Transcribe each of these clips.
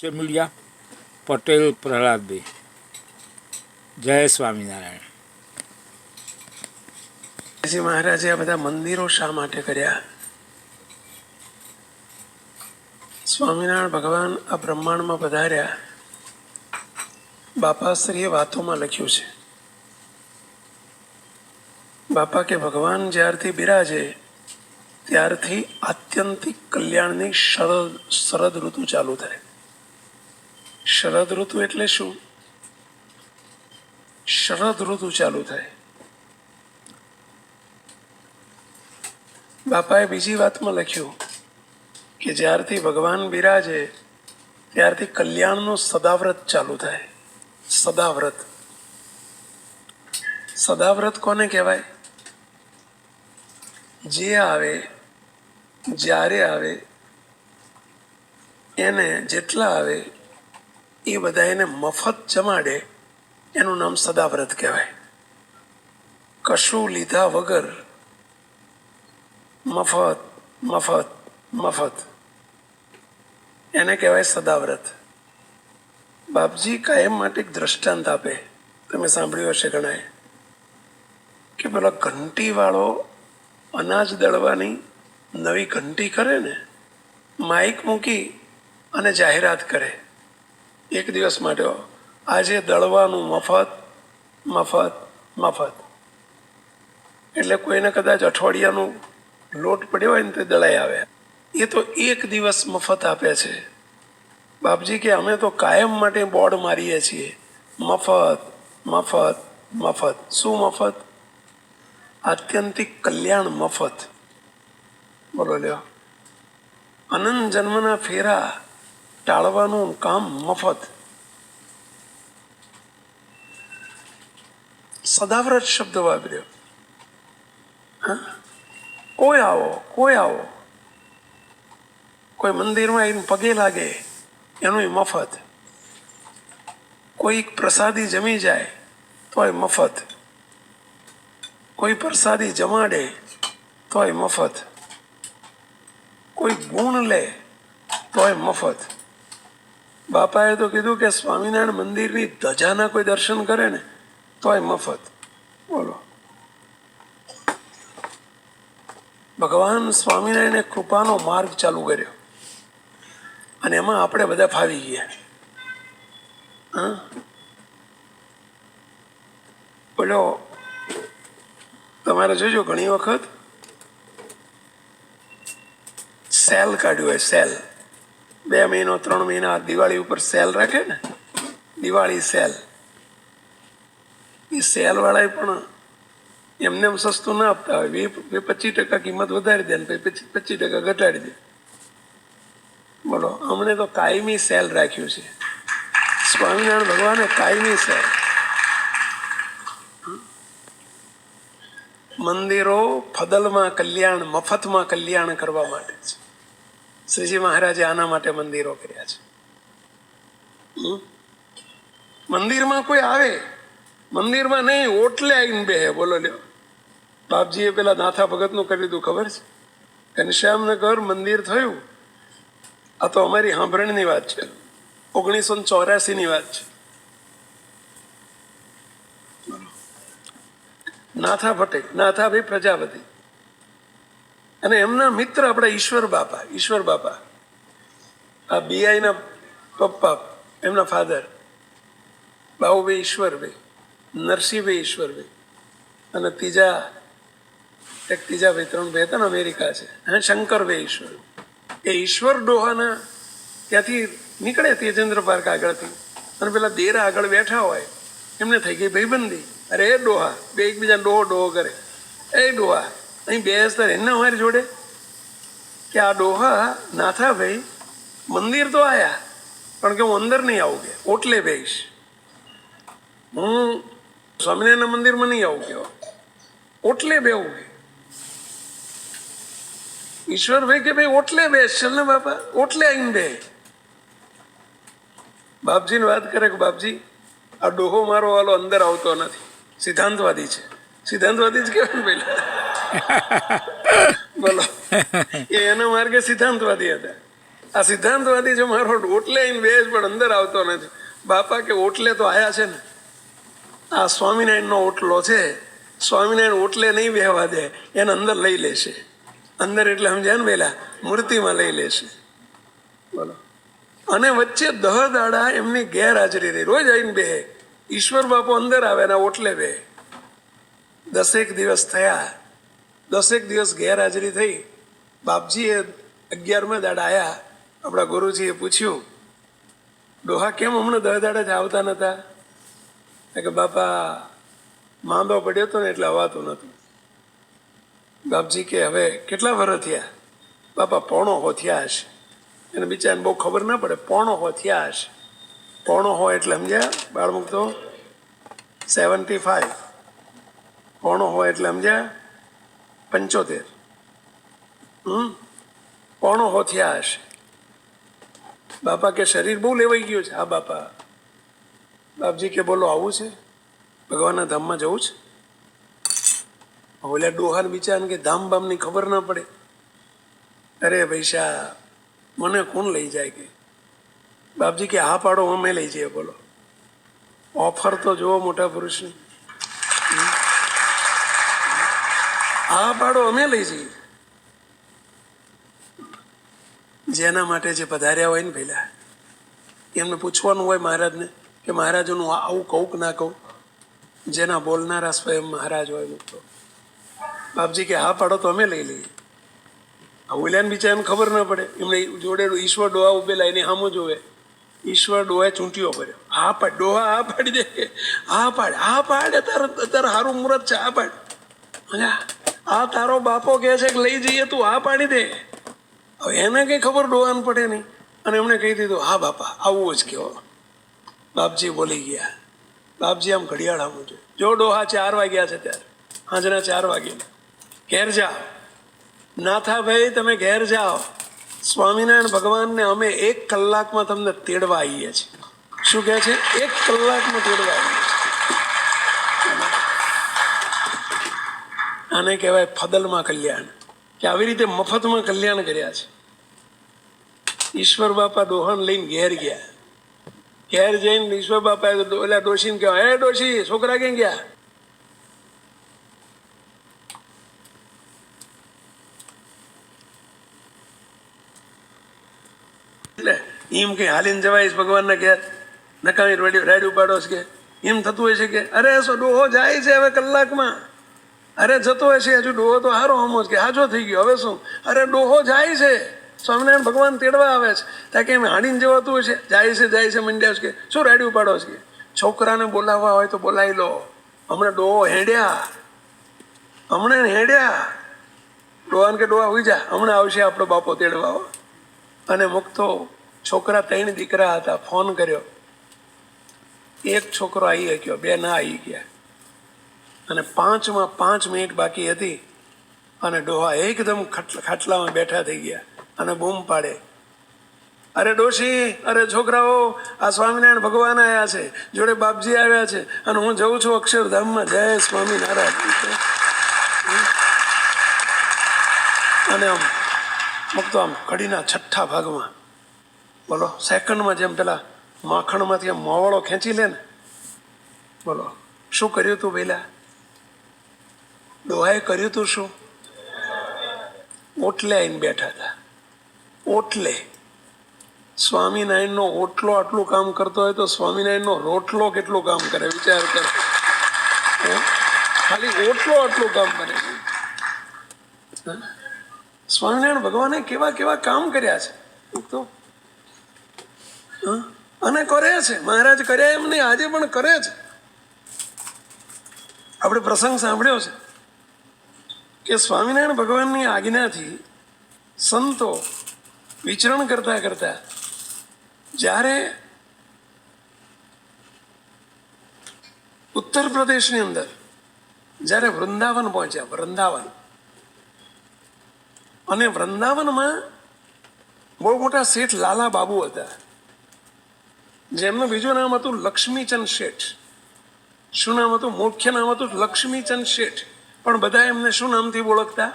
ચેમલિયા પટેલ પ્રહલાદભાઈ. જય સ્વામિનારાયણ. શ્રી મહારાજે આ બધા મંદિરો શા માટે કર્યા? સ્વામિનારાયણ ભગવાન આ બ્રહ્માંડમાં પધાર્યા. બાપાશ્રીએ વાતોમાં લખ્યું છે, બાપા કે ભગવાન જ્યારથી બિરાજે ત્યારથી આત્યંતિક કલ્યાણની શરદ ઋતુ ચાલુ થાય. શરદ ઋતુ એટલે શું? શરદ ઋતુ ચાલુ થાય. બાપાએ બીજી વાતમાં લખ્યું કે જ્યારથી ભગવાન બિરાજે ત્યારથી કલ્યાણનું સદાવ્રત ચાલુ થાય. સદાવ્રત. સદાવ્રત કોને કહેવાય? જે આવે જ્યારે આવે એને જેટલા આવે એ બધા એને મફત જમાડે એનું નામ સદાવ્રત કહેવાય. કશું લીધા વગર મફત મફત મફત એને કહેવાય સદાવ્રત. બાપજી કાયમ માટે એક દ્રષ્ટાંત આપે, તમે સાંભળ્યું હશે ઘણાએ, કે પેલા ઘંટીવાળો અનાજ દળવાની નવી ઘંટી કરે ને, માઇક મૂકી અને જાહેરાત કરે એક દિવસ માટે, આજે દળવાનું મફત મફત મફત. એટલે કોઈને કદાચ અઠવાડિયાનું લોટ પડ્યો હોય ને તે દળાઈ આવે. એ તો એક દિવસ મફત આપે છે. બાપજી કે અમે તો કાયમ માટે બોર્ડ મારીએ છીએ, મફત મફત મફત. શું મફત? આત્યંતિક કલ્યાણ મફત. બોલો લ્યો. અનંત જન્મના ફેરા ટાળવાનું કામ મફત. સદાવ્રત શબ્દ વાપર્યો. કોઈ આવો કોઈ આવો, કોઈ મંદિરમાં આવીને પગે લાગે એનું મફત, કોઈ પ્રસાદી જમી જાય તોય મફત, કોઈ પ્રસાદી જમાડે તોય મફત, કોઈ ગુણ લે તોય મફત. બાપાએ તો કીધું કે સ્વામિનારાયણ મંદિરની ધજાના કોઈ દર્શન કરે ને તોય મફત. બોલો. ભગવાન સ્વામિનારાયણે કૃપાનો માર્ગ ચાલુ કર્યો અને એમાં આપણે બધા ફાવી ગયા. બોલો, તમારે જોજો ઘણી વખત સેલ કાઢ્યું હોય, સેલ 2 મહિનો 3 મહિના દિવાળી ઉપર સેલ રાખે ને, દિવાળી સેલ. એ સેલ વાળા પણ એમને એમ સસ્તું ના આપતા હોય, 25% કિંમત વધારી દે ને પછી 25% ઘટાડી દે. બોલો, અમને તો કાયમી સેલ રાખ્યું છે સ્વામિનારાયણ ભગવાને, કાયમી સેલ. મંદિરો ફદલમાં કલ્યાણ, મફતમાં કલ્યાણ કરવા માટે છે. શ્રીજી મહારાજે આના માટે મંદિરો કર્યા છે. મંદિરમાં કોઈ આવે, મંદિરમાં નહીં, ઓટલે આવીને બે. બોલો લ્યો. બાપજીએ પેલા નાથા ભગતનું કરી દીધું, ખબર છે? ઘનશ્યામનગર મંદિર થયું. આ તો અમારી સાંભળણીની વાત છે, 1984ની વાત છે. નાથા ભટ્ટે, નાથાભાઈ પ્રજાપતિ અને એમના મિત્ર આપણા ઈશ્વર બાપા. ઈશ્વર બાપા આ બીઆઈના પપ્પા, એમના ફાધર બાબુભાઈ ઈશ્વરભાઈ, નરસિંહભાઈ ઈશ્વરભાઈ, અને ત્રીજા ભાઈ 3 ભાઈ હતા ને, અમેરિકા છે, શંકરભાઈ ઈશ્વર. એ ઈશ્વર ડોહાના ત્યાંથી નીકળે તેજેન્દ્ર પાર્ક આગળથી, અને પેલા દેરા આગળ બેઠા હોય, એમને થઈ ગઈ ભાઈબંધી. અરે એ ડોહા, બે એકબીજા ડોહો ડોહો કરે. એ ડોહા અહીં બેસતા એમને અમારી જોડે કે આ ડોહા નાથાભાઈ મંદિર તો આયા પણ કે હું અંદર નહીં આવું, કે ઓટલે બેહીશ, હું સ્વામિનારાયણ મંદિરમાં નહીં આવું, કે ઓટલે બેવું. ઈશ્વરભાઈ કે ભાઈ ઓટલે બેસ, ચલ ને બાપા, ઓટલે આવીને બે. બાપજીને વાત કરે કે બાપજી આ ડોહો મારો વાલો અંદર આવતો નથી, સિદ્ધાંતવાદી છે. સિદ્ધાંતવાદી જ કેવાય પેલા. બોલો, એ એના માર્ગે સિદ્ધાંતવાદી હતા. આ સિદ્ધાંતવાદી જો મારો ઓટલે આવીને બેસ પણ અંદર આવતો નથી. બાપા કે ઓટલે તો આયા છે ને, આ સ્વામિનારાયણનો ઓટલો છે, સ્વામિનારાયણ ઓટલે નહીં બેહવા દે, એને અંદર લઈ લેશે. અંદર એટલે સમજ્યા ને પેલા મૂર્તિમાં લઈ લેશે. બોલો. અને વચ્ચે 10 દાડા એમની ગેરહાજરી રહી. રોજ આવીને બેહે. ઈશ્વર બાપુ અંદર આવે ને ઓટલે બે. 10 દિવસ થયા. 10 દિવસ ગેરહાજરી થઈ. બાપજીએ 11મા દાડા આવ્યા. આપણા ગુરુજીએ પૂછ્યું, ડોહા કેમ હમણાં 10 દાડા જ આવતા નતા? કે બાપા માંદો પડ્યો હતો ને એટલે અવાતું નહોતું. બાપજી કે હવે કેટલા વર્ષ થયા? બાપા 1.5 થયા હશે. એને બિચારાને બહુ ખબર ના પડે. 1.5 થયા હશે. 1.5 એટલે સમજ્યા બાળ મૂકતો 75. 1.5 એટલે સમજ્યા 75. 1.5 થયા હશે. બાપા કે શરીર બહુ લેવાઈ ગયું છે. હા બાપા. બાપજી કે બોલો આવું છે? ભગવાનના ધામમાં જવું છે? ઓલા ડોહાર બિચારાને કે ધામ બામની ખબર ના પડે. અરે પૈસા મને કોણ લઈ જાય કે? બાપજી કે હા પાડો, અમે લઈ જઈએ. બોલો ઓફર તો જુઓ મોટા પુરુષની. હા પાડો, અમે લઈ જઈએ. જેના માટે જે પધાર્યા હોય ને પહેલા એમને પૂછવાનું હોય મહારાજને કે મહારાજનું આવું કહું કે ના કહું. જેના બોલનારા સ્વયં મહારાજ હોય મૂકતો. બાપજી કે હા પાડો તો અમે લઈ લઈએ. ઓલ્યાને બિચારાને ખબર ના પડે. એમને જોડે ઈશ્વર ડોહા ઉભેલા એની સામું જોવે. ઈશ્વર ડોહાએ ચૂંટીઓ કર્યો. હા પાડ ડોહા, હા પાડી દે. હા પાડ, હા પાડ, તારે સારું મુહૂર્ત છે, હા પાડ. આ તારો બાપો કહે છે કે લઈ જઈએ, તું હા પાડી દે. હવે એને કઈ ખબર ડોહાને પડે નહીં. અને એમણે કહી દીધું હા બાપા આવું જ કહો. બાપજી બોલી ગયા. બાપજી આમ ઘડિયાળ આમ જો ડોહા 4 વાગ્યા છે ત્યારે, સાંજના 4 વાગ્યા. ઘેર જાઓ નાથાભાઈ, તમે ઘેર જાઓ. સ્વામિનારાયણ ભગવાનને અમે 1 કલાકમાં તમને તેડવા આવીએ છીએ. શું કહે છે? 1 કલાકમાં તેડવા આવીએ છીએ. આને કહેવાય ફદલમાં કલ્યાણ, કે આવી રીતે મફતમાં કલ્યાણ કર્યા છે. ઈશ્વર બાપા ડોહાને લઈને ઘેર ગયા. ઘેર જઈને ઈશ્વર બાપા ઓલા ડોશીને કહેવાય, હે ડોશી, છોકરા ક્યાં ગયા? એટલે એમ કે હાલીને જવાય ભગવાનના ઘેર, નકામી રાડ્યું પાડો કે એમ થતું હોય છે કે અરે ડોહો જાય છે હવે કલાકમાં. અરે જતો હશે હજુ ડોહો તો હારો હમો કે હાજો થઈ ગયો. હવે શું? અરે ડોહો જાય છે, સ્વામિનારાયણ ભગવાન તેડવા આવે છે. ત્યાં કે એમ હાડીને જવાતું હશે. જાય છે મંડ્યા છે કે શું રાડ્યું પાડો છે? છોકરાને બોલાવવા હોય તો બોલાવી લો. હમણાં ડોહો હેડ્યા. ડોહાને કે ડોહા હોઈ જા, હમણાં આવશે આપણો બાપો તેડવા. અને મુકતો છોકરા 3 દીકરા હતા. ફોન કર્યો, 1 છોકરો આવી ગયો, 2 ના આવી ગયા. અને 5માં 5 મિનિટ બાકી હતી અને ડોહા એકદમ ખાટલામાં બેઠા થઈ ગયા અને બૂમ પાડે, અરે ડોશી, અરે છોકરાઓ, આ સ્વામિનારાયણ ભગવાન આવ્યા છે, જોડે બાપજી આવ્યા છે અને હું જઉં છું અક્ષરધામમાં. જય સ્વામિનારાયણ. અને આમ મુકતો આમ ઘડીના 6ઠ્ઠા ભાગમાં, બોલો સેકન્ડમાં જેમ પેલા માખણમાંથી આમ મોવાળો ખેંચી લે ને, બોલો શું કર્યું તું પેલા ડોહાએ? કર્યું તું શું? ઓટલે આવીને બેઠા હતા. ઓટલે સ્વામિનારાયણનો ઓટલો આટલું કામ કરતો હોય તો સ્વામિનારાયણનો રોટલો કેટલું કામ કરે? વિચાર કરો. ખાલી ઓટલો આટલું કામ કરે. સ્વામિનારાયણ ભગવાને કેવા કેવા કામ કર્યા છે તો, અને કરે છે. મહારાજ કર્યા એમ નહીં, આજે પણ કરે છે. આપણે પ્રસંગ સાંભળ્યો છે કે સ્વામિનારાયણ ભગવાનની આજ્ઞાથી સંતો વિચરણ કરતા કરતા જ્યારે ઉત્તર પ્રદેશની અંદર જ્યારે વૃંદાવન પહોંચ્યા, વૃંદાવન, અને વૃંદાવનમાં બહુ મોટા શેઠ લાલા બાબુ હતા, જેમનું બીજું નામ હતું લક્ષ્મીચંદ શેઠ. શું નામ હતું? મુખ્ય નામ હતું લક્ષ્મીચંદ શેઠ, પણ બધા એમને શું નામથી ઓળખતા?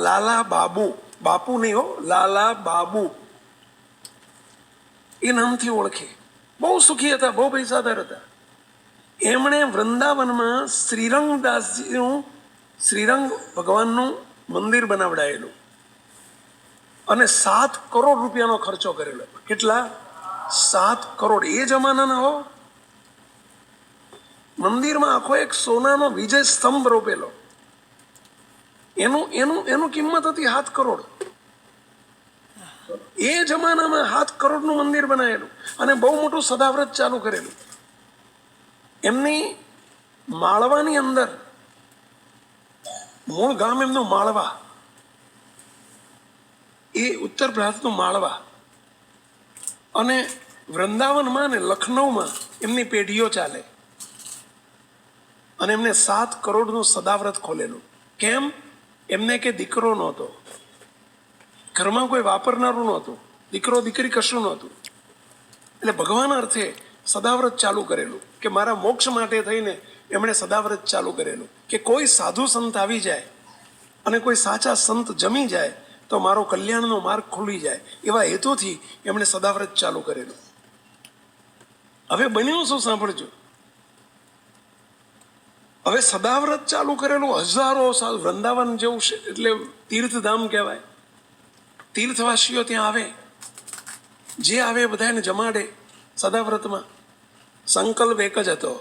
લાલા બાબુ. બાપુ નહીં હો, લાલા બાબુ. એ નામથી ઓળખે. બહુ સુખી હતા, બહુ પૈસાદાર હતા. એમણે વૃંદાવનમાં શ્રીરંગદાસજીનું, શ્રીરંગ ભગવાનનું મંદિર બનાવડાયેલું અને 7 કરોડ રૂપિયાનો ખર્ચો કરેલો. કેટલા? 7 કરોડ. એ જમાનાના હો. મંદિરમાં આખો એક સોનાનો વિજય સ્તંભ રોપેલો. એનું કિંમત હતી 7 કરોડ. એ જમાનામાં 7 કરોડનું મંદિર બનાવેલું અને બહુ મોટું સદાવ્રત ચાલુ કરેલું. એમની માળવાની અંદર, મૂળ ગામ એમનું માળવા, એ ઉત્તર ભારતનું માળવા, અને વૃંદાવનમાં ને લખનૌમાં એમની પેઢીઓ ચાલે. અને એમને 7 કરોડનું સદાવ્રત ખોલેલું. કેમ? એમને કે દીકરો નહોતો, ઘરમાં કોઈ વાપરનારું નહોતું, દીકરો દીકરી કશું નહોતું. એટલે ભગવાન અર્થે સદાવ્રત ચાલુ કરેલું કે મારા મોક્ષ માટે થઈને એમણે સદાવ્રત ચાલુ કરેલું કે કોઈ સાધુ સંત આવી જાય અને કોઈ સાચા સંત જમી જાય તો મારો કલ્યાણનો માર્ગ ખુલી જાય, એવા હેતુથી એમણે સદાવ્રત ચાલુ કરેલું. હવે બન્યું શું સાંભળજો. હવે સદાવ્રત ચાલુ કરેલું હજારો સાલ. વૃંદાવન જેવું છે એટલે તીર્થધામ કહેવાય. તીર્થવાસીઓ ત્યાં આવે, જે આવે બધાને જમાડે સદાવ્રતમાં. સંકલ્પ એક જ હતો,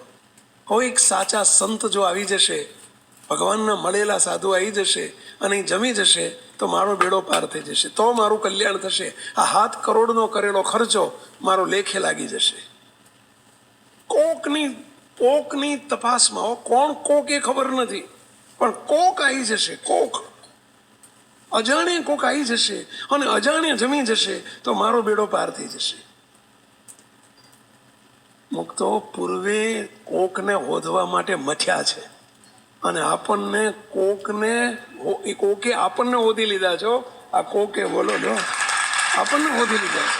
કોઈક સાચા સંત જો આવી જશે, ભગવાનના મળેલા સાધુ આવી જશે અને જમી જશે તો મારો બેડો પાર થઈ જશે, તો મારું કલ્યાણ થશે. આ 7 કરોડનો કરેલો ખર્ચો મારો લેખે લાગી જશે. કોકની તપાસમાં, કોણ કોક એ ખબર નથી, પણ કોક આવી જશે. કોક અજાણે કોક આવી જશે અને અજાણે જમી જશે તો મારો બેડો પાર થઈ જશે. મુક્તો પૂર્વે કોકને હોધવા માટે મથ્યા છે અને આપણને કોકે આપણને હોધી લીધા છો. આ કોકે બોલો લો, આપણને હોધી લીધા છે.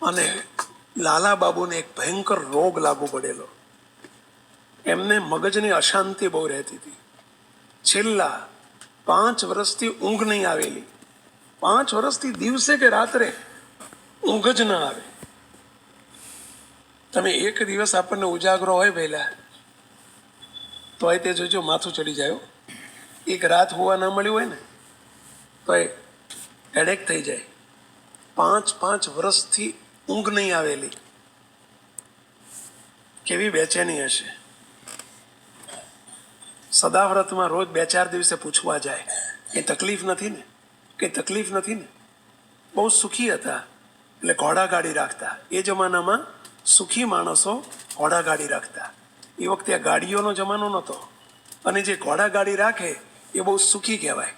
અને લાલા બાબુને એક ભયંકર રોગ લાગુ પડેલો. એમને મગજની અશાંતિ બહુ રહેતી હતી. છેલ્લા 5 વર્ષથી ઊંઘ નહીં આવેલી. 5 વર્ષથી દિવસે કે રાત્રે ઊંઘ જ ના આવે. તમે એક દિવસ આપણને ઉજાગરો હોય પહેલા તો તે જોજો માથું ચડી જાય. એક રાત હોવા ના મળ્યું હોય ને તો હેડેક થઈ જાય. 5 વર્ષથી ઊંઘ નહીં આવેલી. કેવી બેચેની હશે. સદાવ્રતમાં રોજ 2-4 દિવસે પૂછવા જાય, એ તકલીફ નથી ને? કઈ તકલીફ નથી ને? બહુ સુખી હતા એટલે ઘોડાગાડી રાખતા. એ જમાનામાં સુખી માણસો ઘોડાગાડી રાખતા. એ વખતે આ ગાડીઓનો જમાનો નહોતો અને જે ઘોડાગાડી રાખે એ બહુ સુખી કહેવાય.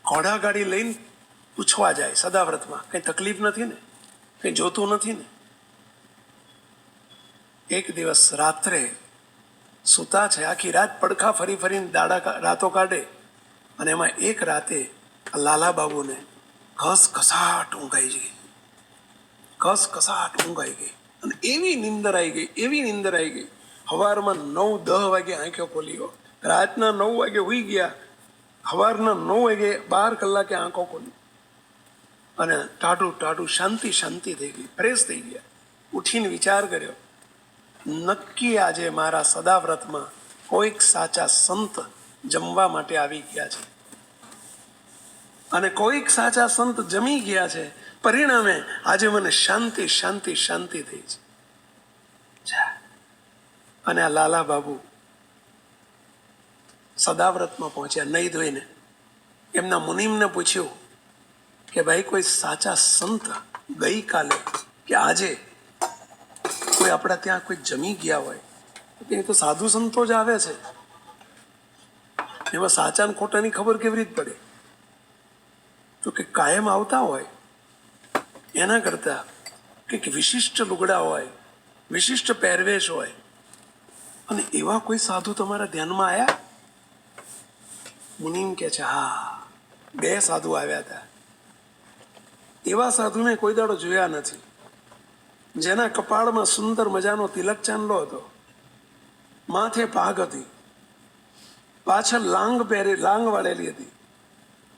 ઘોડાગાડી લઈને પૂછવા જાય સદાવ્રતમાં, કઈ તકલીફ નથી ને? કઈ જોતું નથી ને? એક દિવસ રાત્રે સૂતા છે, આખી રાત પડખા ફરી ફરીને રાતો કાઢે અને એમાં એક રાતે લાલા બાબુને ઘસઘસાટ ઊંઘ આવી ગઈ. ઘસઘસાટ ઊંઘ આવી ગઈ અને એવી નીંદર આવી ગઈ. સવારમાં 9-10 વાગે આંખો ખોલી. રાતના 9 વાગે હુઈ ગયા, સવારના 9 વાગે 12 કલાકે આંખો ખોલી અને ટાઢું શાંતિ થઈ ગઈ, ફ્રેશ થઈ ગયા. ઉઠીને વિચાર કર્યો, નક્કી આજે મારા સદાવ્રતમાં કોઈક સાચા સંત જમવા માટે આવી ગયા છે અને કોઈક સાચા સંત જમી ગયા છે. પરિણામે આજે મને શાંતિ થઈ છે. અને આ લાલા બાબુ સદાવ્રતમાં પહોંચ્યા નહીં ધોઈને. એમના મુનિમને પૂછ્યું કે ભાઈ કોઈ સાચા સંત ગઈકાલે કે આજે કોઈ આપણા ત્યાં કોઈ જમી ગયા હોય એ તો સાધુ સંતો જ આવે છે, એમાં સાચા ને ખોટાની ખબર કેવી રીતે પડે? તો કે કાયમ આવતા હોય એના કરતા કંઈક વિશિષ્ટ લુગડા હોય, વિશિષ્ટ પહેરવેશ હોય, અને એવા કોઈ સાધુ તમારા ધ્યાનમાં આવ્યા? મુનિમ કે છે, હા 2 સાધુ આવ્યા હતા. એવા સાધુ મેં કોઈ દાડો જોયા નથી જેના કપાળમાં સુંદર મજાનો તિલક ચાંદલો હતો, માથે પાઘ હતી પાછળ લાંગ પહેરે, લાંગ વાળેલી હતી.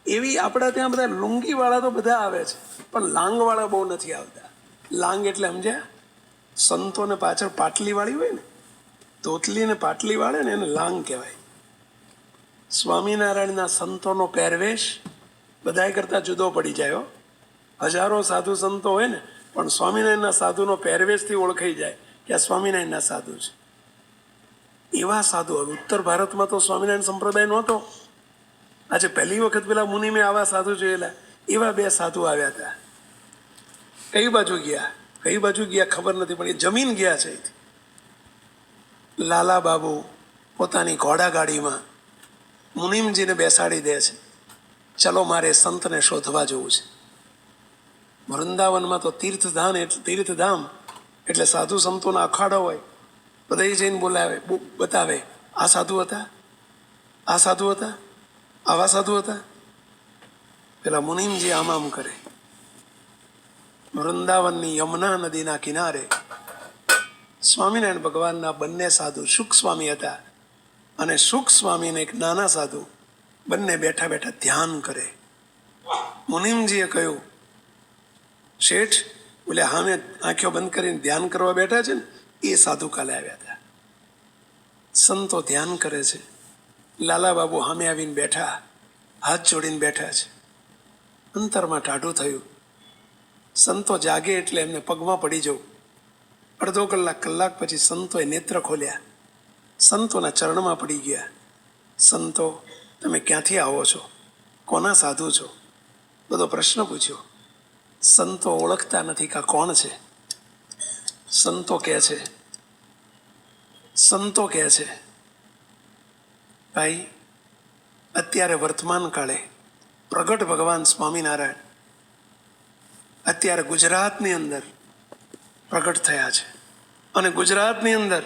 એવી આપણા ત્યાં બધા લુંગી વાળા તો બધા આવે છે, પણ લાંગ વાળા બહુ નથી આવતા. લાંગ એટલે સમજ્યા? સંતોને પાછળ પાટલી વાળી હોય ને, ધોતલી ને પાટલી વાળે ને એને લાંગ કહેવાય. સ્વામિનારાયણના સંતોનો પહેરવેશ બધાય કરતા જુદો પડી જાય હો. હજારો સાધુ સંતો હોય ને, પણ સ્વામિનારાયણના સાધુનો પહેરવેશથી ઓળખાઈ જાય કે આ સ્વામિનારાયણના સાધુ છે. એવા સાધુ હવે ઉત્તર ભારતમાં તો સ્વામિનારાયણ સંપ્રદાય નહોતો. આજે પહેલી વખત પેલા મુનિમે આવા સાધુ જોયેલા. એવા બે સાધુ આવ્યા હતા. કઈ બાજુ ગયા ખબર નથી, પણ એ જમીન ગયા છે. લાલા બાબુ પોતાની ઘોડાગાડીમાં મુનિમજીને બેસાડી દે છે. ચલો મારે સંતને શોધવા જવું છે. વૃંદાવનમાં તો તીર્થધામ એટલે સાધુ સંતોના અખાડો હોય. બધા જઈને બોલાવે, બતાવે, આ સાધુ હતા, આ સાધુ હતા, આવા સાધુ હતા. પેલા મુનિમજી આમ કરે. વૃંદાવનની યમુના નદીના કિનારે સ્વામિનારાયણ ભગવાનના બંને સાધુ શુક સ્વામી હતા, અને શુક સ્વામીને એક નાના સાધુ બંને બેઠા બેઠા ધ્યાન કરે. મુનિમજીએ કહ્યું, શેઠ, બોલે હા, મેં આંખો બંધ કરીને ધ્યાન કરવા બેઠા છે ને, એ સાધુ કાલે આવ્યા હતા. સંતો ધ્યાન કરે છે. લાલા બાબુ સામે આવીને બેઠા, હાથ જોડીને બેઠા છે. અંતરમાં ટાઢું થયું. સંતો જાગે એટલે એમને પગમાં પડી જવું. અડધો કલાક પછી સંતોએ નેત્ર ખોલ્યા. સંતોના ચરણમાં પડી ગયા. સંતો, તમે ક્યાંથી આવો છો? કોના સાધુ છો? બધો પ્રશ્ન પૂછ્યો. સંતો ઓળખતા નથી કે કોણ છે. સંતો કહે છે, ભાઈ, અત્યારે વર્તમાન કાળે પ્રગટ ભગવાન સ્વામિનારાયણ અત્યારે ગુજરાતની અંદર પ્રગટ થયા છે, અને ગુજરાતની અંદર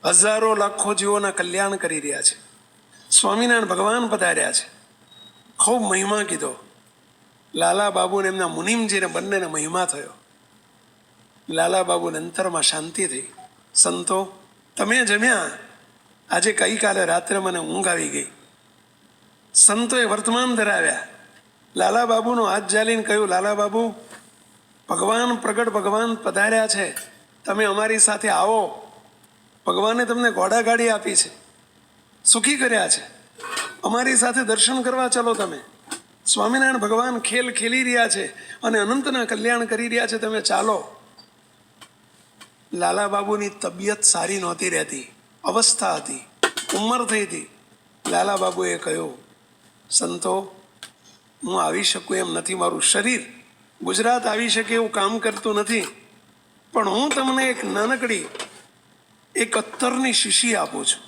હજારો લાખો જીવોના કલ્યાણ કરી રહ્યા છે. સ્વામિનારાયણ ભગવાન પધાર્યા છે. ખૂબ મહિમા કીધો. લાલા બાબુને એમના મુનિમજીને બંનેને મહિમા થયો. લાલા બાબુને અંતરમાં શાંતિ થઈ. સંતો, તમે જમ્યા? આજે ગઈકાલે રાત્રે મને ઊંઘ આવી ગઈ. સંતોએ વર્તમાન ધરાવ્યા. લાલા બાબુનો હાથ ઝાલીને કહ્યું, લાલા બાબુ, ભગવાન પ્રગટ ભગવાન પધાર્યા છે, તમે અમારી સાથે આવો. ભગવાને તમને ઘોડાગાડી આપી છે, સુખી કર્યા છે, અમારી સાથે દર્શન કરવા ચલો. તમે સ્વામિનારાયણ ભગવાન ખેલ ખેલી રહ્યા છે અને અનંતના કલ્યાણ કરી રહ્યા છે, તમે ચાલો. લાલા બાબુની તબિયત સારી નહોતી રહેતી, અવસ્થા હતી, ઉંમર થઈ હતી. લાલા બાબુએ કહ્યું, સંતો, હું આવી શકું એમ નથી. મારું શરીર ગુજરાત આવી શકે એવું કામ કરતું નથી, પણ હું તમને એક નાનકડી એક અત્તરની શીશી આપું છું.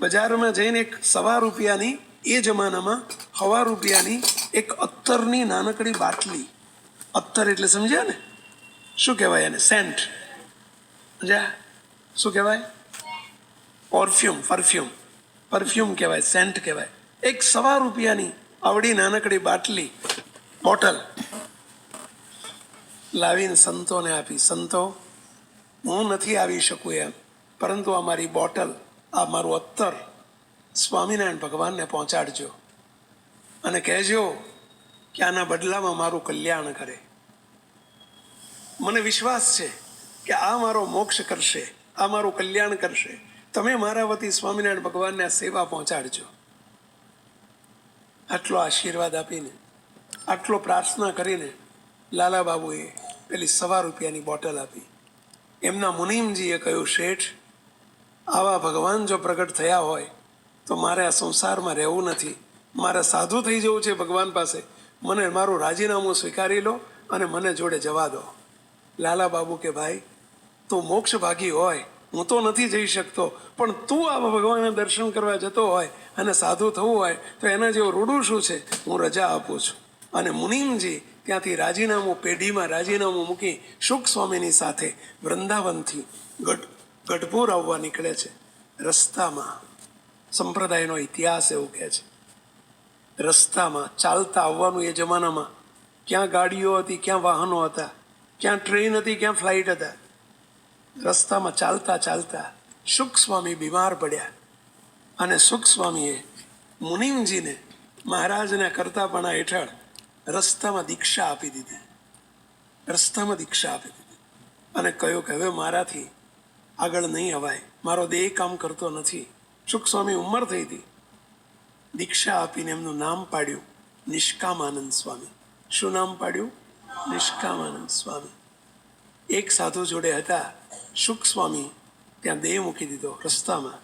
બજારમાં જઈને એક ₹1.25 એ જમાનામાં ₹1.25 એક અત્તરની નાનકડી બાટલી. અત્તર એટલે સમજ્યા ને? શું કહેવાય એને? સેન્ટ. સમજ્યા? શું કહેવાય? પરફ્યુમ કહેવાય, સેન્ટ કહેવાય. એક ₹1.25 આવડી નાનકડી બાટલી, બોટલ લાવીને સંતોને આપી. સંતો, હું નથી આવી શકું એમ, પરંતુ આ મારી બોટલ, આ મારું અત્તર સ્વામિનારાયણ ભગવાનને પહોંચાડજો અને કહેજો કે આના બદલામાં મારું કલ્યાણ કરે. મને વિશ્વાસ છે કે આ મારો મોક્ષ કરશે, આ મારું કલ્યાણ કરશે. તમે મારા વતી સ્વામિનારાયણ ભગવાનને આ સેવા પહોંચાડજો. આટલો આશીર્વાદ આપીને, આટલો પ્રાર્થના કરીને લાલા બાબુએ પેલી ₹1.25 બોટલ આપી. એમના મુનિમજીએ કહ્યું, શેઠ, આવા ભગવાન જો પ્રગટ થયા હોય તો મારે આ સંસારમાં રહેવું નથી, મારે સાધુ થઈ જવું છે ભગવાન પાસે. મને મારું રાજીનામું સ્વીકારી લો અને મને જોડે જવા દો. લાલા બાબુ કે, ભાઈ, તું મોક્ષ ભાગી હોય, હું તો નથી જઈ શકતો, પણ તું આવા ભગવાનના દર્શન કરવા જતો હોય અને સાધુ થવું હોય તો એના જેવું રૂડું શું છે? હું રજા આપું છું. અને મુનિમજી ત્યાંથી રાજીનામું, પેઢીમાં રાજીનામું મૂકી શુક સ્વામીની સાથે વૃંદાવનથી ગઢપુર આવવા નીકળે છે. રસ્તામાં સંપ્રદાયનો ઇતિહાસ એવું કહે છે, રસ્તામાં ચાલતા આવવાનું. એ જમાનામાં ક્યાં ગાડીઓ હતી, ક્યાં વાહનો હતા, ક્યાં ટ્રેન હતી, ક્યાં ફ્લાઇટ હતા. રસ્તામાં ચાલતા ચાલતા શુક સ્વામી બીમાર પડ્યા. અને સુખ સ્વામીએ મુનિમજીને મહારાજના કરતાપણા હેઠળ રસ્તામાં દીક્ષા આપી દીધી. રસ્તામાં દીક્ષા આપી દીધી અને કહ્યું કે હવે મારાથી આગળ નહીં અવાય, મારો દેહ કામ કરતો નથી. સુખ સ્વામી ઉંમર થઈ હતી. દીક્ષા આપીને એમનું નામ પાડ્યું નિષ્કામાનંદ સ્વામી. શું નામ પાડ્યું? નિષ્કામાનંદ સ્વામી. એક સાધુ જોડે હતા. સુખ સ્વામી ત્યાં દેહ મૂકી દીધો રસ્તામાં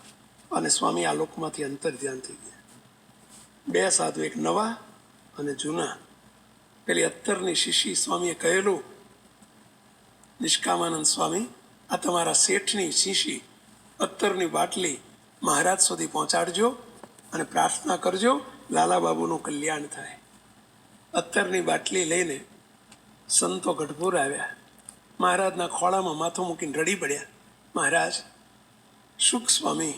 અને સ્વામી આ લોકમાંથી અંતર ધ્યાન થઈ ગયા. બે સાધુ, એક નવા અને જૂના. પેલી અત્તરની શીશી સ્વામીએ કહેલું, નિષ્કામાનંદ સ્વામી, આ તમારા શેઠની શીશી અત્તરની બાટલી મહારાજ સુધી પહોંચાડજો અને પ્રાર્થના કરજો લાલા બાબુનું કલ્યાણ થાય. અત્તરની બાટલી લઈને સંતો ગઢપુર આવ્યા. મહારાજના ખોળામાં માથું મૂકીને રડી પડ્યા. મહારાજ, સુખ સ્વામી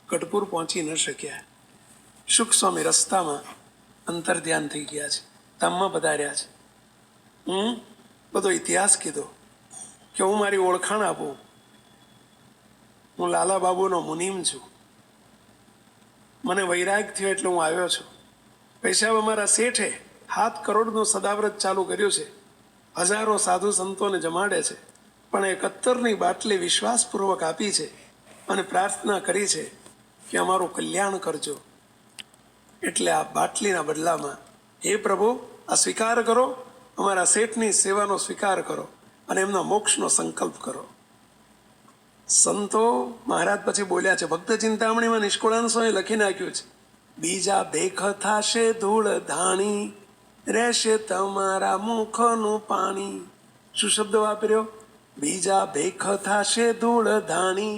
ગઢપુર પહોંચી ન શક્યા. સુખ સ્વામી રસ્તામાં અંતર ધ્યાન થઈ ગયા છે, ધામમાં પધાર્યા છે. બધો ઇતિહાસ કીધો કે હું મારી ઓળખાણ આપું. હું લાલા બાબુનો મુનિમ છું. મને વૈરાગ થયો એટલે હું આવ્યો છું. પૈસા અમારા શેઠે 7 કરોડનું સદાવ્રત ચાલુ કર્યું છે. હજારો સાધુ સંતોને જમાડે છે. પણ એક અત્તરની બાટલી વિશ્વાસપૂર્વક આપી છે અને પ્રાર્થના કરી છે કે અમારું કલ્યાણ કરજો. એટલે આ બાટલીના બદલામાં, હે પ્રભુ, આ સ્વીકાર કરો, અમારા શેઠની સેવાનો સ્વીકાર કરો અને એમના મોક્ષનો સંકલ્પ કરો. સંતો મહારાજ પછી બોલ્યા છે, ભક્ત ચિંતામણીમાં નિષ્કુળાનંદ સ્વામી લખી નાખ્યું છે, બીજા ભેખ થાશે ધૂળ ધાણી, રહેશે તમારા મુખનું પાણી. શું શબ્દ વાપર્યો? બીજા ભેખ થાશે ધૂળ ધાણી.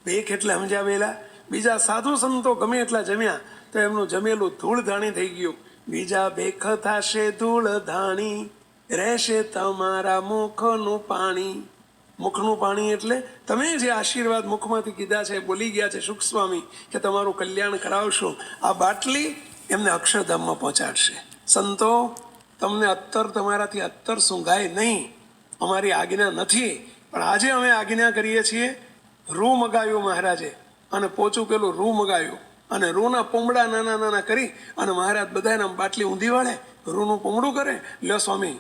ભેખ એટલે સમજ્યા પેલા? બીજા સાધુ સંતો ગમે એટલા જમ્યા તો એમનું જમેલું ધૂળ ધાણી થઈ ગયું. બીજા ભેખ થાશે ધૂળ ધાણી, રહેશે તમારા મુખનું પાણી. મુખનું પાણી એટલે તમે જે આશીર્વાદ મુખમાંથી કીધા છે, બોલી ગયા છે સુખ સ્વામી કે તમારું કલ્યાણ કરાવશું, આ બાટલી એમને અક્ષરધામમાં પહોંચાડશે. સંતો, તમને અત્તર તમારાથી અત્તર સૂંઘાય નહીં, અમારી આજ્ઞા નથી. પણ આજે અમે આજ્ઞા કરીએ છીએ. રૂ મગાવ્યું મહારાજે અને પોચું પેલું રૂ મગાવ્યું અને રૂના પોમડા નાના નાના કરી અને મહારાજ બધાને બાટલી ઊંધી વાળે, રૂનું પોમડું કરે. લ્યો સ્વામી,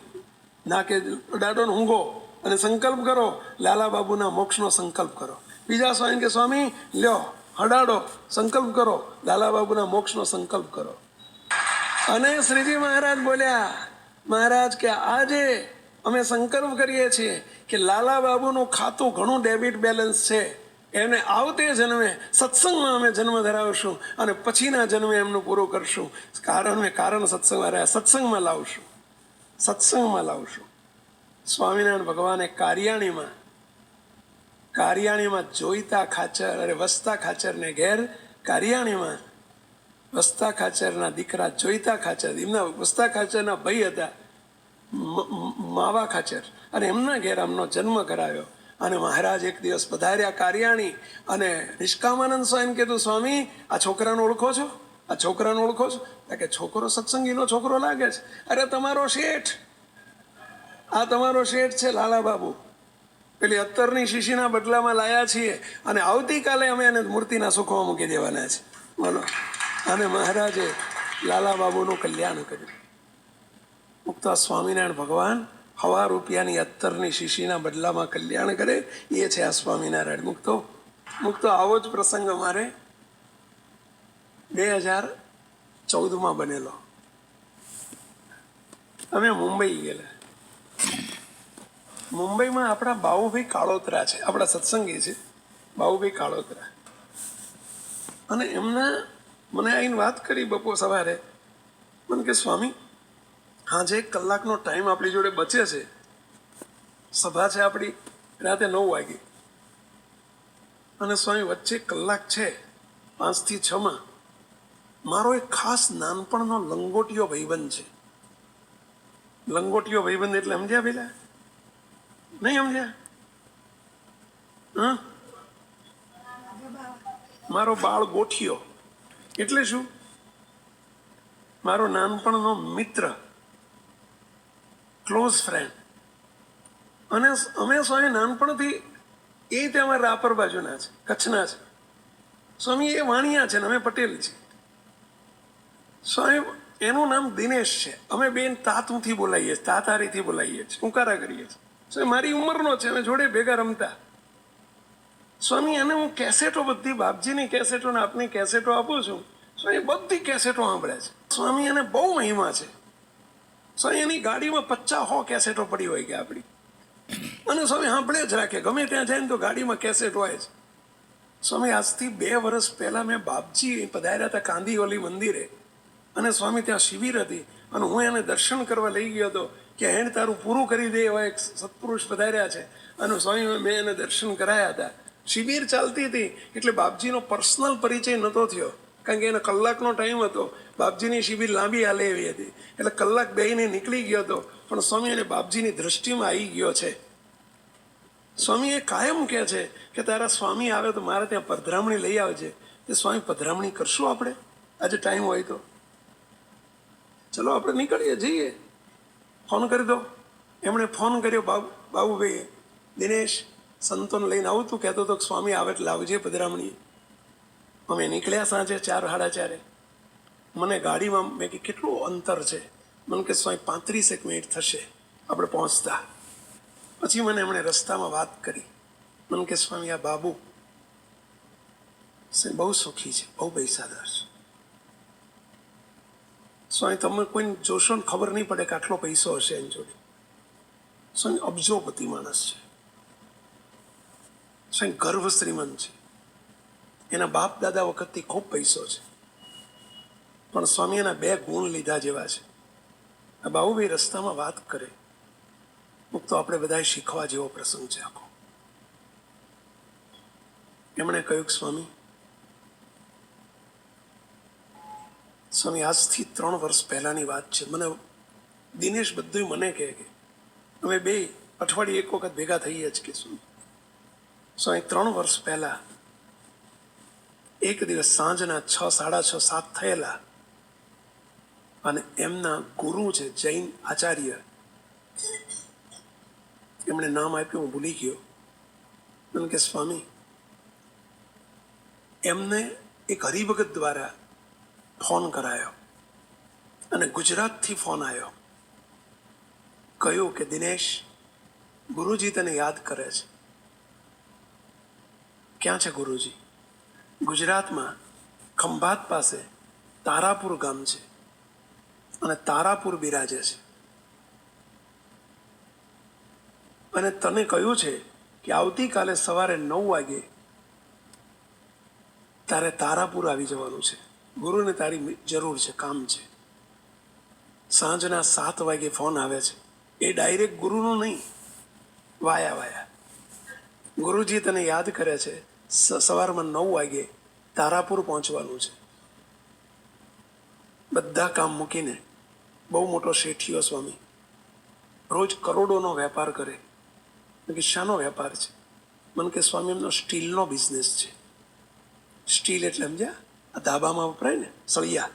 નાકે દાડો ઊંઘો અને સંકલ્પ કરો, લાલા બાબુના મોક્ષનો સંકલ્પ કરો. બીજા સ્વામી કે સ્વામી લ્યો હડાડો, સંકલ્પ કરો, લાલા બાબુના મોક્ષનો સંકલ્પ કરો. અને શ્રીજી મહારાજ બોલ્યા, મહારાજ કે આજે અમે સંકલ્પ કરીએ છીએ કે લાલા બાબુનું ખાતું ઘણું ડેબિટ બેલેન્સ છે, એને આવતે જન્મે સત્સંગમાં અમે જન્મ ધરાવશું અને પછીના જન્મે એમનું પૂરું કરશું. કારણ સત્સંગમાં રહ્યા, સત્સંગમાં લાવશું, સત્સંગમાં લાવશું. સ્વામિનારાયણ ભગવાને કારિયાણીમાં જોઈતા ખાચર, અરે વસતા ખાચરને ઘેર કારિયાણીમાં વસતા ખાચરના દીકરા જોઈતા ખાચર, એમના વસતા ખાચરના ભાઈ હતા માવા ખાચર, અને એમના ઘેર આમનો જન્મ કરાવ્યો. અને મહારાજ એક દિવસ પધાર્યા કારિયાણી અને નિષ્કામાનંદ સ્વામી કીધું, સ્વામી આ છોકરાને ઓળખો છો? આ છોકરાને ઓળખો છો? કે છોકરો સત્સંગીનો છોકરો લાગે છે. અરે તમારો શેઠ, આ તમારો શેઠ છે લાલા બાબુ, પેલી અત્તરની શીશીના બદલામાં લાયા છીએ અને આવતીકાલે અમે એને મૂર્તિના સુખમાં મૂકી દેવાના છે. બોલો. અને મહારાજે લાલા બાબુનું કલ્યાણ કર્યું. મુક્ત સ્વામિનારાયણ ભગવાન 1.5 રૂપિયાની અત્તરની શીશીના બદલામાં કલ્યાણ કરે, એ છે આ સ્વામિનારાયણ. મુક્તો આવો જ પ્રસંગ અમારે 2014માં બનેલો. અમે મુંબઈ ગયેલા. મુંબઈમાં આપણા બાબુભાઈ કાળોતરા છે, આપણા સત્સંગી છે બાબુભાઈ કાળોતરા. અને એમના મને આવીને વાત કરી બપોર સવારે, મને કે સ્વામી હાજે 1 કલાકનો ટાઈમ આપણી જોડે બચે છે, સભા છે આપણી રાતે 9 વાગે, અને સ્વામી વચ્ચે 1 કલાક છે 5 થી 6માં મારો એક ખાસ નાનપણનો લંગોટિયો ભાઈબંધ છે. લંગોટિયો ભાઈબંધ એટલે સમજ્યા પેલા? નહીં સમજ્યા? મારો બાળ ગોઠિયો એટલે શું? મારો નાનપણનો મિત્ર, ક્લોઝ ફ્રેન્ડ. અને અમે સ્વામી નાનપણથી એ ત્યાં અમારા રાપર બાજુના છે, કચ્છના છે. સ્વામી એ વાણિયા છે ને અમે પટેલ છીએ. સ્વામી એનું નામ દિનેશ છે, અમે બેન તાતુંથી બોલાવીએ છીએ, તાતારીથી બોલાવીએ છીએ, ઉકારા કરીએ છીએ. સ્વામી મારી ઉંમરનો છે, અમે જોડે ભેગા રમતા. સ્વામી એને હું કેસેટો બધી બાપજીની કેસેટો ને આપની કેસેટો આપું છું. સ્વામી બધી કેસેટો સાંભળે છે. સ્વામી એને બહુ મહિમા છે. સ્વામી એની ગાડીમાં 50-100 કેસેટો પડી હોય કે આપણી, અને સ્વામી સાંભળે જ રાખે. ગમે ત્યાં જાય ને તો ગાડીમાં કેસેટ હોય જ. સ્વામી આજથી 2 વર્ષ પહેલા મેં બાપજી પધાર્યા હતા કાંદીઓલી મંદિરે, અને સ્વામી ત્યાં શિબિર હતી, અને હું એને દર્શન કરવા લઈ ગયો હતો કે હેણ તારું પૂરું કરી દે એવા એક સત્પુરુષ પધાર્યા છે. અને સ્વામી મેં એને દર્શન કરાયા હતા. શિબિર ચાલતી હતી એટલે બાપજીનો પર્સનલ પરિચય નહોતો થયો, કારણ કે એને કલાકનો ટાઈમ હતો. બાપજીની શિબિર લાંબી હાલે એવી હતી, એટલે કલાક બેહીને નીકળી ગયો હતો. પણ સ્વામી એને બાપજીની દ્રષ્ટિમાં આવી ગયો છે. સ્વામી એ કાયમ કહે છે કે તારા સ્વામી આવે તો મારે ત્યાં પધરામણી લઈ આવજે. તે સ્વામી પધરામણી કરશું આપણે આજે ટાઈમ હોય તો? ચલો આપણે નીકળીએ, જઈએ. ફોન કરી દો. એમણે ફોન કર્યો બાબુભાઈએ, દિનેશ સંતોને લઈને આવું, તું કહેતો હતો કે સ્વામી આવે એટલે લાવજે પધરામણી. અમે નીકળ્યા સાંજે 4-4:30. મને ગાડીમાં મેં કે કેટલું અંતર છે? મને કે સ્વામી 35 મિનિટ થશે આપણે પહોંચતા. પછી મને એમણે રસ્તામાં વાત કરી. મને કે સ્વામી આ બાબુ બહુ સુખી છે, બહુ પૈસાદાર છે. સ્વામી તમે કોઈને જોશો ને ખબર નહીં પડે કે આટલો પૈસો હશે એની જોડે. સ્વામી અબજોપતિ માણસ છે. સ્વામી ગર્વ શ્રીમંત છે. એના બાપ દાદા વખતથી ખૂબ પૈસો છે, પણ સ્વામી એના 2 ગુણ લીધા જેવા છે. આ બાબુભાઈ રસ્તામાં વાત કરે, તો આપણે બધાએ શીખવા જેવો પ્રસંગ છે આખો. એમણે કહ્યું કે સ્વામી આજથી 3 વર્ષ પહેલાની વાત છે. મને દિનેશ બધું મને કહે કે અમે 2 અઠવાડિયે એક વખત ભેગા થઈએ જ કે સ્વામી 3 વર્ષ પહેલા એક દિવસ સાંજના 6-6:30-7 થયેલા, અને એમના ગુરુ છે જૈન આચાર્ય, એમણે નામ આપ્યું, હું ભૂલી ગયો. મને કે સ્વામી એમને એક હરિભગત દ્વારા ફોન કરાયો, અને ગુજરાતથી ફોન આવ્યો. કહ્યું કે દિનેશ, ગુરુજી તને યાદ કરે છે. ક્યાં છે ગુરુજી? ગુજરાતમાં ખંભાત પાસે તારાપુર ગામ છે, અને તારાપુર બિરાજે છે, અને તને કહ્યું છે કે આવતીકાલે સવારે 9 વાગે તારે તારાપુર આવી જવાનું છે. ગુરુને તારી જરૂર છે, કામ છે. સાંજના 7 વાગે ફોન આવે છે. એ ડાયરેક્ટ ગુરુનું નહીં, વાયા ગુરુજી તને યાદ કરે છે, સવારમાં 9 વાગે તારાપુર પહોંચવાનું છે. બધા કામ મૂકીને, બહુ મોટો શેઠિયો સ્વામી, રોજ કરોડોનો વેપાર કરે. કે શાનો વેપાર છે? મને કે સ્વામી એમનો સ્ટીલનો બિઝનેસ છે. સ્ટીલ એટલે સમજ્યા, આ ધાબામાં વપરાય ને સળિયા.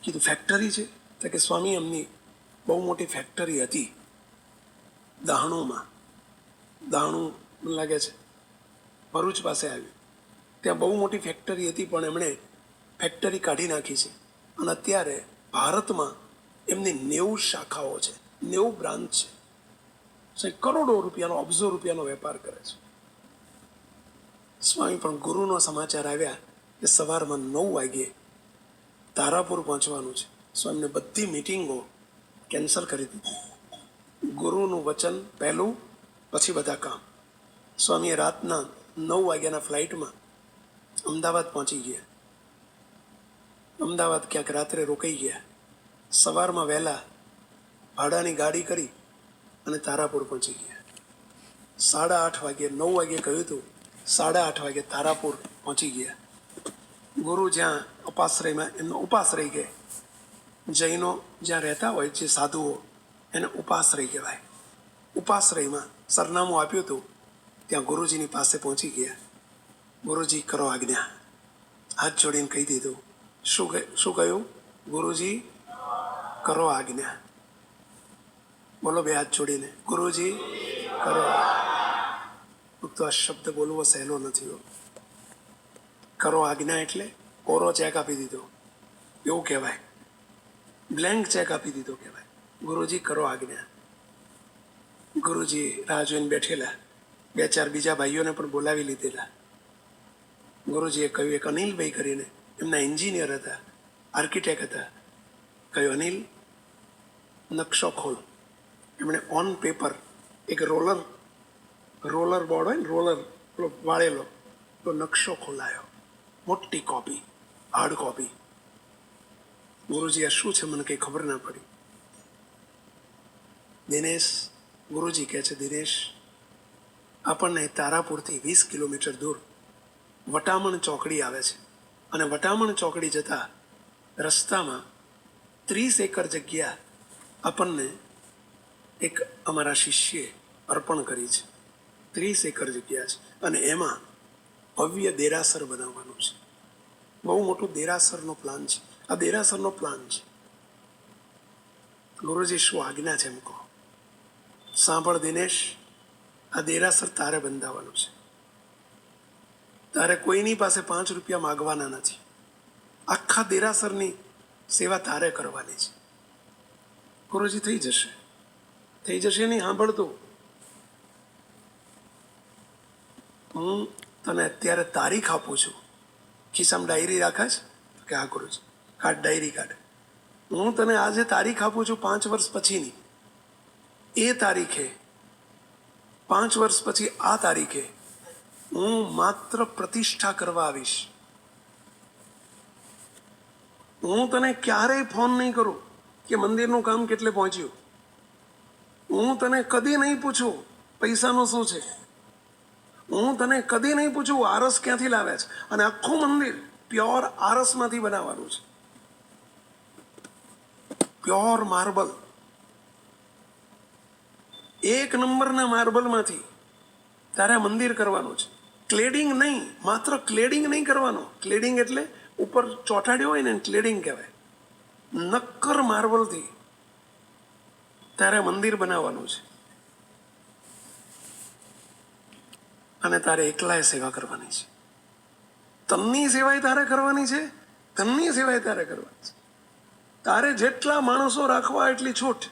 કીધું ફેક્ટરી છે? તો કે સ્વામી એમની બહુ મોટી ફેક્ટરી હતી દાહણુમાં. દાહણું મને લાગે છે ભરૂચ પાસે આવ્યું. ત્યાં બહુ મોટી ફેક્ટરી હતી, પણ એમણે ફેક્ટરી કાઢી નાખી છે, અને અત્યારે ભારતમાં એમની 90 શાખાઓ છે, 90 બ્રાન્ચ છે. કરોડો રૂપિયાનો, અબજો રૂપિયાનો વેપાર કરે છે. સ્વામી પણ ગુરુનો સમાચાર આવ્યા કે સવારમાં 9 વાગ્યે તારાપુર પહોંચવાનું છે. સ્વામીને બધી મિટિંગો કેન્સલ કરી દીધી. ગુરુનું વચન પહેલું, પછી બધા કામ. સ્વામીએ રાતના 9 વાગ્યાના ફ્લાઇટમાં અમદાવાદ પહોંચી ગયા. અમદાવાદ ક્યાંક રાત્રે રોકાઈ ગયા. સવારમાં વહેલા ભાડાની ગાડી કરી અને તારાપુર પહોંચી ગયા. 8:30 વાગે, 9 વાગે કહ્યું હતું, 8:30 વાગે તારાપુર પહોંચી ગયા. ગુરુ જ્યાં ઉપાશ્રયમાં, એમનો ઉપાશ્રય કહે. જૈનો જ્યાં રહેતા હોય, જે સાધુઓ, એને ઉપાશ્રય કહેવાય. ઉપાશ્રયમાં સરનામું આપ્યું હતું, ત્યાં ગુરુજીની પાસે પહોંચી ગયા. ગુરુજી કરો આજ્ઞા. હાથ જોડીને કહી દીધું. શું કહ્યું? ગુરુજી કરો આજ્ઞા. બોલો 2 હાથ જોડીને, ગુરુજી કરો. તો આ શબ્દ બોલવો સહેલો નથી હો. કરો આજ્ઞા એટલે કોરો ચેક આપી દીધો એવું કહેવાય, બ્લેન્ક ચેક આપી દીધો કહેવાય. ગુરુજી કરો આજ્ઞા. ગુરુજી રાહ જોઈને બેઠેલા, 2-4 બીજા ભાઈઓને પણ બોલાવી લીધેલા. ગુરુજીએ કહ્યું, એક અનિલભાઈ કરીને એમના એન્જિનિયર હતા, આર્કિટેક્ટ હતા. કહ્યું, અનિલ નકશો ખોલ. એમણે ઓન પેપર એક રોલર બોર્ડ હોય ને, રોલર વાળેલો તો નકશો ખોલાયો, મોટી કોપી, હાર્ડ કોપી. ગુરુજી આ શું છે મને કંઈ ખબર ના પડી. દિનેશ, ગુરુજી કહે છે, દિનેશ આપણને તારાપુરથી 20 કિલોમીટર દૂર વટામણ ચોકડી આવે છે અને વટામણ ચોકડી જતા રસ્તામાં 30 એકર જગ્યા આપણને એક અમારા શિષ્યએ અર્પણ કરી છે. 30 એકર જગ્યા છે અને એમાં ભવ્ય દેરાસર બનાવવાનું છે. બહુ મોટું દેરાસરનો પ્લાન છે. આ દેરાસરનો પ્લાન છે. ગુરુજી શું આજ્ઞા છે એમ કહો. સાંભળ દિનેશ, આ દેરાસર તારે બંધાવવાનું છે. તારે કોઈની પાસે 5 રૂપિયા માગવાના નથી. આખા દેરાસરની સેવા તારે કરવાની છે. ગુરુજી થઈ જશે નહીં. સાંભળતો, હું તને અત્યારે તારીખ આપું છું. ખિસ્સામાં ડાયરી રાખે છે કે હા ગુરુજી, કાઢ ડાયરી કાઢ. હું તને આજે તારીખ આપું છું 5 વર્ષ પછીની. એ તારીખે 5 વર્ષ પછી આ તારીખે હું માત્ર પ્રતિષ્ઠા કરવા આવીશ. હું તને ક્યારેય ફોન નહીં કરું કે મંદિરનું કામ કેટલે પહોંચ્યું. હું તને કદી નહીં પૂછું પૈસાનું શું છે. હું તને કદી નહીં પૂછું આરસ ક્યાંથી લાવે છે. અને આખું મંદિર પ્યોર આરસમાંથી બનાવવાનું છે. પ્યોર માર્બલ, 1 નંબરના માર્બલમાંથી તારે મંદિર કરવાનું છે. ક્લેડિંગ નહીં, માત્ર ક્લેડિંગ નહીં કરવાનું. ક્લેડિંગ એટલે ઉપર ચોંટાડ્યો હોય ને ક્લેડિંગ કહેવાય. નક્કર માર્બલથી તારે મંદિર બનાવવાનું છે અને તારે એકલાએ સેવા કરવાની છે. તનની સેવાય તારે કરવાની છે, ધનની સેવાય તારે કરવાની છે. તારે જેટલા માણસો રાખવા એટલી છૂટ,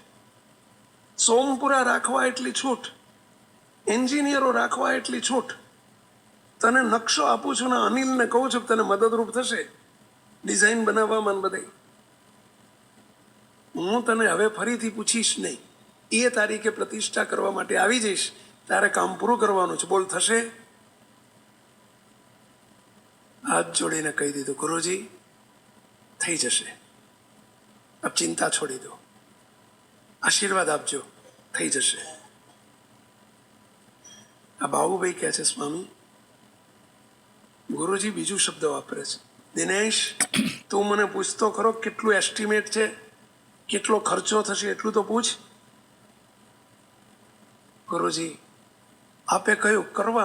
સોમપુરા રાખવા એટલી છૂટ, એન્જિનિયરો રાખવા એટલી છૂટ. તને નકશો આપું છું ને અનિલને કહું છું તને મદદરૂપ થશે ડિઝાઇન બનાવવામાં બધે. હું તને હવે ફરીથી પૂછીશ નહીં. એ તારીખે પ્રતિષ્ઠા કરવા માટે આવી જઈશ. તારે કામ પૂરું કરવાનું છે. બોલ, થશે? હાથ જોડીને કહી દીધું, ગુરુજી થઈ જશે. अब चिंता छोड़ी दो, आशीर्वाद आपजो, થઈ જશે. આ બાબુભાઈ કહે છે, સ્વામી, ગુરુજી બીજું શબ્દ વાપરે છે. દિનેશ, તું મને પૂછતો ખરો કેટલું એસ્ટિમેટ છે, કેટલો ખર્ચો થશે એટલું તો પૂછ. ગુરુજી આપે કહ્યું કરવાનું.